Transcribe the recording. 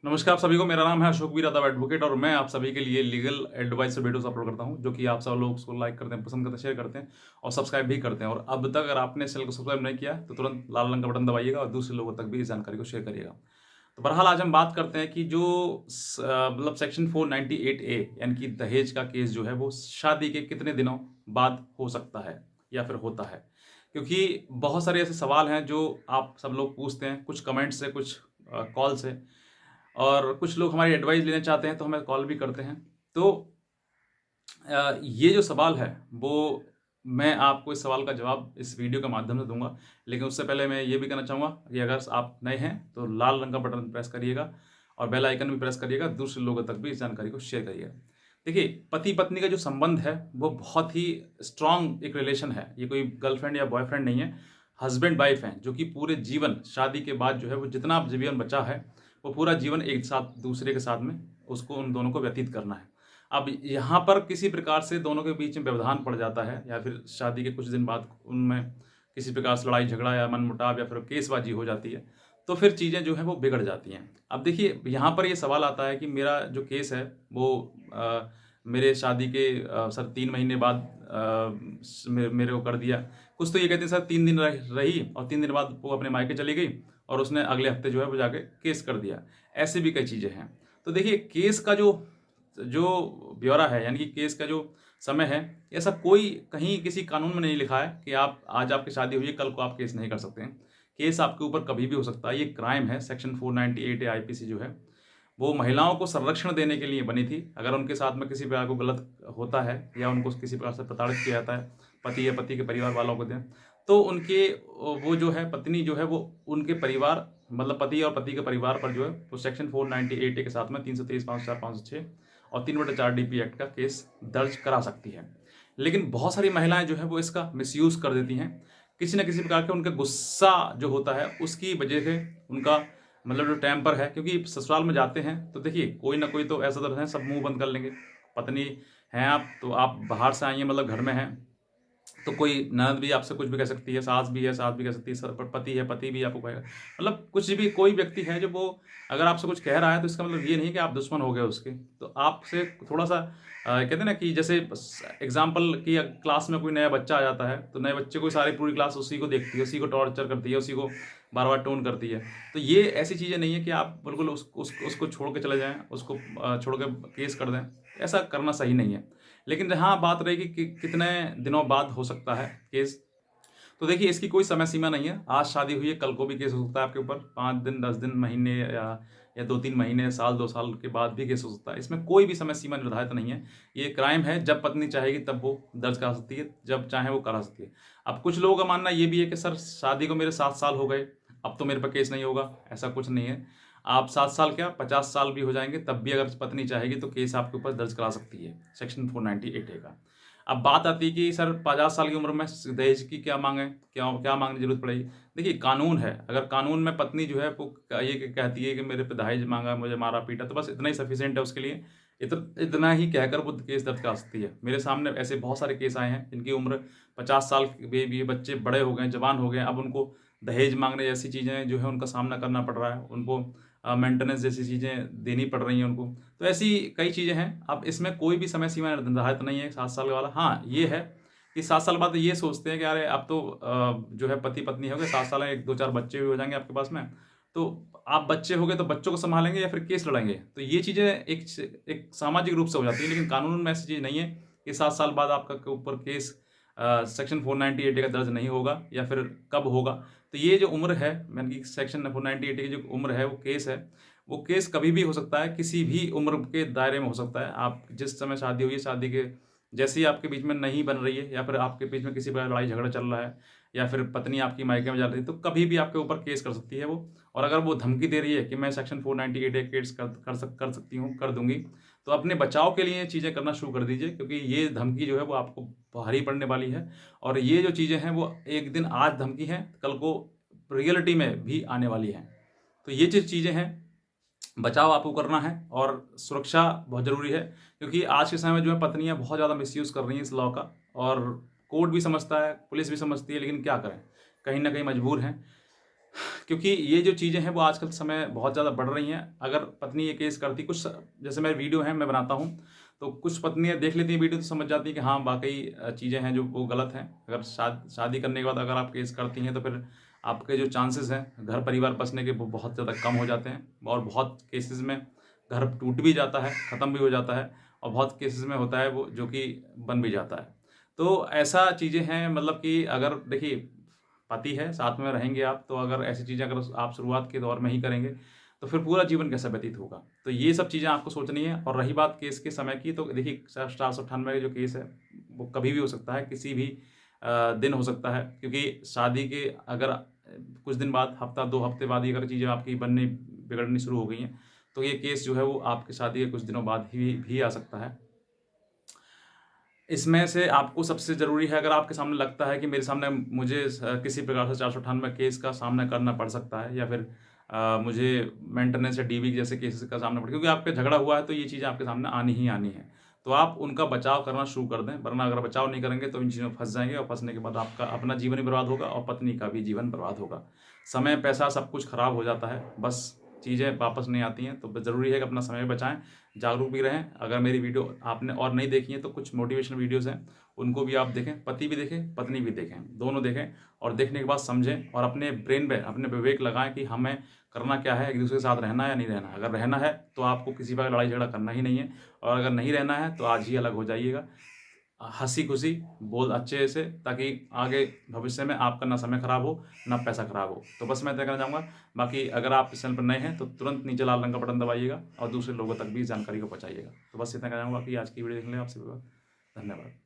नमस्कार आप सभी को। मेरा नाम है अशोक वीर यादव एडवोकेट और मैं आप सभी के लिए लीगल एडवाइस वीडियोस अपलोड करता हूं, जो कि आप सब लोग उसको लाइक करते हैं, पसंद करते हैं, शेयर करते हैं और सब्सक्राइब भी करते हैं। और अब तक अगर आपने चैनल को सब्सक्राइब नहीं किया तो तुरंत लाल रंग का बटन दबाइएगा और दूसरे लोगों तक भी इस जानकारी को शेयर करिएगा। तो बहरहाल आज हम बात करते हैं कि जो मतलब सेक्शन 498A यानी कि दहेज का केस जो है वो शादी के कितने दिनों बाद हो सकता है या फिर होता है। क्योंकि बहुत सारे ऐसे सवाल हैं जो आप सब लोग पूछते हैं, कुछ कमेंट से, कुछ कॉल से, और कुछ लोग हमारी एडवाइस लेना चाहते हैं तो हमें कॉल भी करते हैं। तो ये जो सवाल है वो मैं आपको इस सवाल का जवाब इस वीडियो के माध्यम से दूंगा। लेकिन उससे पहले मैं ये भी कहना चाहूँगा कि अगर आप नए हैं तो लाल रंग का बटन प्रेस करिएगा और बेल आइकन भी प्रेस करिएगा, दूसरे लोगों तक भी इस जानकारी को शेयर करिएगा। देखिए, पति पत्नी का जो संबंध है वो बहुत ही स्ट्रांग एक रिलेशन है। ये कोई गर्लफ्रेंड या बॉयफ्रेंड नहीं है, हस्बैंड वाइफ हैं, जो कि पूरे जीवन शादी के बाद जो है वो जितना जीवन बचा है वो पूरा जीवन एक साथ दूसरे के साथ में उसको उन दोनों को व्यतीत करना है। अब यहाँ पर किसी प्रकार से दोनों के बीच में व्यवधान पड़ जाता है या फिर शादी के कुछ दिन बाद उनमें किसी प्रकार से लड़ाई झगड़ा या मनमुटाव या फिर केसबाजी हो जाती है, तो फिर चीज़ें जो हैं वो बिगड़ जाती हैं। अब देखिए, यहाँ पर ये सवाल आता है कि मेरा जो केस है वो मेरे शादी के सर 3 महीने बाद मेरे को कर दिया। कुछ तो ये कहते हैं सर 3 दिन रही और 3 दिन बाद वो अपने मायके चली गई और उसने अगले हफ्ते जो है वो जाके केस कर दिया। ऐसी भी कई चीज़ें हैं। तो देखिए, केस का जो जो ब्यौरा है यानी कि केस का जो समय है, ऐसा कोई कहीं किसी कानून में नहीं लिखा है कि आप आज आपकी शादी हुई है, कल को आप केस नहीं कर सकते हैं। केस आपके ऊपर कभी भी हो सकता है। ये क्राइम है। सेक्शन 498 आईपीसी जो है वो महिलाओं को संरक्षण देने के लिए बनी थी। अगर उनके साथ में किसी प्रकार को गलत होता है या उनको किसी प्रकार से प्रताड़ित किया जाता है, पति या पति के परिवार वालों को दें, तो उनके वो जो है पत्नी जो है वो उनके परिवार मतलब पति और पति के परिवार पर जो है वो सेक्शन 498 के साथ में 323, 504, 506 और 3/4 डीपी एक्ट का केस दर्ज करा सकती है। लेकिन बहुत सारी महिलाएं जो है वो इसका मिसयूज कर देती हैं। किसी न किसी प्रकार के उनका गुस्सा जो होता है उसकी वजह से उनका मतलब जो टेम्पर है, क्योंकि ससुराल में जाते हैं तो देखिए कोई ना कोई तो ऐसा तो है, सब मुंह बंद कर लेंगे। पत्नी हैं आप तो आप बाहर से आई हैं, मतलब घर में हैं, तो कोई ननद भी आपसे कुछ भी कह सकती है, सास भी है, सास भी कह सकती है, पति है, पति भी आपको कहेगा। मतलब कुछ भी कोई व्यक्ति है जो वो अगर आपसे कुछ कह रहा है तो इसका मतलब ये नहीं कि आप दुश्मन हो गए उसके। तो आपसे थोड़ा सा कहते हैं ना कि जैसे एग्जाम्पल कि क्लास में कोई नया बच्चा आ जाता है तो नए बच्चे को सारी पूरी क्लास उसी को देखती है, उसी को टॉर्चर करती है, उसी को बार बार टोन करती है। तो ये ऐसी चीज़ें नहीं है कि आप बिल्कुल उसको छोड़ के चले जाएं, उसको छोड़ के केस कर दें। ऐसा करना सही नहीं है। लेकिन हाँ, बात रहेगी कि कितने दिनों बाद हो सकता है केस। तो देखिए, इसकी कोई समय सीमा नहीं है। आज शादी हुई है, कल को भी केस हो सकता है आपके ऊपर। 5 दिन, 10 दिन, महीने या 2-3 महीने, साल, 2 साल के बाद भी केस हो सकता है। इसमें कोई भी समय सीमा निर्धारित नहीं है। ये क्राइम है। जब पत्नी चाहेगी तब वो दर्ज करा सकती है, जब चाहे वो करा सकती है। अब कुछ लोगों का मानना ये भी है कि सर शादी को मेरे 7 साल हो गए, अब तो मेरे पर केस नहीं होगा। ऐसा कुछ नहीं है। आप 7 साल क्या 50 साल भी हो जाएंगे तब भी अगर पत्नी चाहेगी तो केस आपके ऊपर दर्ज करा सकती है सेक्शन 498 का। अब बात आती है कि सर 50 साल की उम्र में दहेज की क्या मांगे, क्या क्या मांगने की जरूरत पड़ेगी। देखिए, कानून है। अगर कानून में पत्नी जो है वो ये कहती है कि मेरे पे दहेज मांगा, मुझे मारा पीटा, तो बस इतना ही सफिशिएंट है उसके लिए। इतना ही कहकर वो केस दर्ज करा सकती है। मेरे सामने ऐसे बहुत सारे केस आए हैं जिनकी उम्र 50 साल भी, बच्चे बड़े हो गए, जवान हो गए, अब उनको दहेज मांगने जैसी चीज़ें जो है उनका सामना करना पड़ रहा है, उनको मेंटेनेंस जैसी चीज़ें देनी पड़ रही हैं उनको। तो ऐसी कई चीज़ें हैं। अब इसमें कोई भी समय सीमा निर्धारित नहीं है 7 साल वाला। हाँ, ये है कि 7 साल बाद ये सोचते हैं कि अरे अब तो जो है पति पत्नी हो गए, 7 साल है, 1-2-4 बच्चे भी हो जाएंगे आपके पास में, तो आप बच्चे हो गए तो बच्चों को संभालेंगे या फिर केस लड़ेंगे। तो ये चीज़ें एक सामाजिक रूप से हो जाती है। लेकिन कानून में ऐसी चीज़ नहीं है कि 7 साल बाद आपका के ऊपर केस सेक्शन 498 का दर्ज नहीं होगा या फिर कब होगा। तो ये जो उम्र है, यानी कि सेक्शन 498 की जो उम्र है, वो केस है, वो केस कभी भी हो सकता है, किसी भी उम्र के दायरे में हो सकता है। आप जिस समय शादी हुई है, शादी के जैसे ही आपके बीच में नहीं बन रही है या फिर आपके बीच में किसी प्रकार लड़ाई झगड़ा चल रहा है या फिर पत्नी आपकी मायके में जा रही है, तो कभी भी आपके ऊपर केस कर सकती है वो। और अगर वो धमकी दे रही है कि मैं सेक्शन 498 केस कर सकती हूँ, कर दूंगी, तो अपने बचाव के लिए चीज़ें करना शुरू कर दीजिए, क्योंकि ये धमकी जो है वो आपको भारी पड़ने वाली है। और ये जो चीज़ें हैं वो एक दिन आज धमकी हैं, कल को रियलिटी में भी आने वाली हैं। तो ये जो चीज़ें हैं, बचाव आपको करना है और सुरक्षा बहुत ज़रूरी है। क्योंकि आज के समय में जो है पत्नियां बहुत ज़्यादा मिसयूज़ कर रही हैं इस लॉ का, और कोर्ट भी समझता है, पुलिस भी समझती है, लेकिन क्या करें, कहीं ना कहीं मजबूर हैं। क्योंकि ये जो चीज़ें हैं वो आजकल समय बहुत ज़्यादा बढ़ रही हैं। अगर पत्नी ये केस करती, कुछ जैसे मेरे वीडियो हैं मैं बनाता हूँ, तो कुछ पत्नियाँ देख लेती हैं वीडियो तो समझ जाती हैं कि हाँ वाक़ई चीज़ें हैं जो वो गलत हैं। अगर शादी करने के बाद अगर आप केस करती हैं तो फिर आपके जो चांसेस हैं घर परिवार बसने के वो बहुत ज़्यादा कम हो जाते हैं, और बहुत केसेज़ में घर टूट भी जाता है, ख़त्म भी हो जाता है, और बहुत केसेज़ में होता है वो जो कि बन भी जाता है। तो ऐसा चीज़ें हैं, मतलब कि अगर देखिए पति है, साथ में रहेंगे आप, तो अगर ऐसी चीज़ें अगर आप शुरुआत के दौर में ही करेंगे, तो फिर पूरा जीवन कैसा व्यतीत होगा? तो ये सब चीज़ें आपको सोचनी है। और रही बात केस के समय की, तो देखिए 498 का जो केस है, वो कभी भी हो सकता है, किसी भी दिन हो सकता है, क्योंकि शादी के अगर कुछ दिन बाद, हफ़्ता 2 हफ़्ते बाद ही अगर चीज़ें आपकी बिगड़नी शुरू हो गई हैं, तो ये केस जो है वो आपकी शादी के कुछ दिनों बाद ही भी आ सकता है। इसमें से आपको सबसे ज़रूरी है, अगर आपके सामने लगता है कि मेरे सामने मुझे किसी प्रकार से 498 केस का सामना करना पड़ सकता है, या फिर मुझे मेंटेनेंस या डीवी जैसे केसेस का सामना पड़, क्योंकि आपके झगड़ा हुआ है तो ये चीज़ें आपके सामने आनी ही आनी है। तो आप उनका बचाव करना शुरू कर दें, वरना अगर बचाव नहीं करेंगे तो इन चीज़ों में फँस जाएँगे, और फँसने के बाद आपका अपना जीवन भी बर्बाद होगा और पत्नी का भी जीवन बर्बाद होगा। समय, पैसा सब कुछ खराब हो जाता है, बस चीज़ें वापस नहीं आती हैं। तो ज़रूरी है कि अपना समय बचाएँ, जागरूक भी रहें। अगर मेरी वीडियो आपने और नहीं देखी है तो कुछ मोटिवेशनल वीडियोज़ हैं, उनको भी आप देखें, पति भी देखें, पत्नी भी देखें, दोनों देखें, और देखने के बाद समझें और अपने ब्रेन पे अपने विवेक लगाएँ कि हमें करना क्या है, एक-दूसरे के साथ रहना है या नहीं रहना है। अगर रहना है तो आपको किसी प्रकार लड़ाई झगड़ा करना ही नहीं है, और अगर नहीं रहना है तो आज ही अलग हो जाइएगा। हँसी-खुशी, बोल अच्छे से, ताकि आगे भविष्य में आपका ना समय खराब हो, ना पैसा खराब हो। तो बस मैं इतना कहना चाहूँगा। बाकी अगर आप इस चैनल पर नए हैं तो तुरंत नीचे लाल रंग का बटन दबाइएगा और दूसरे लोगों तक भी इस जानकारी को पहुँचाइएगा। तो बस इतना कहना चाहूँगा कि आज की वीडियो देखने के लिए आपसे धन्यवाद।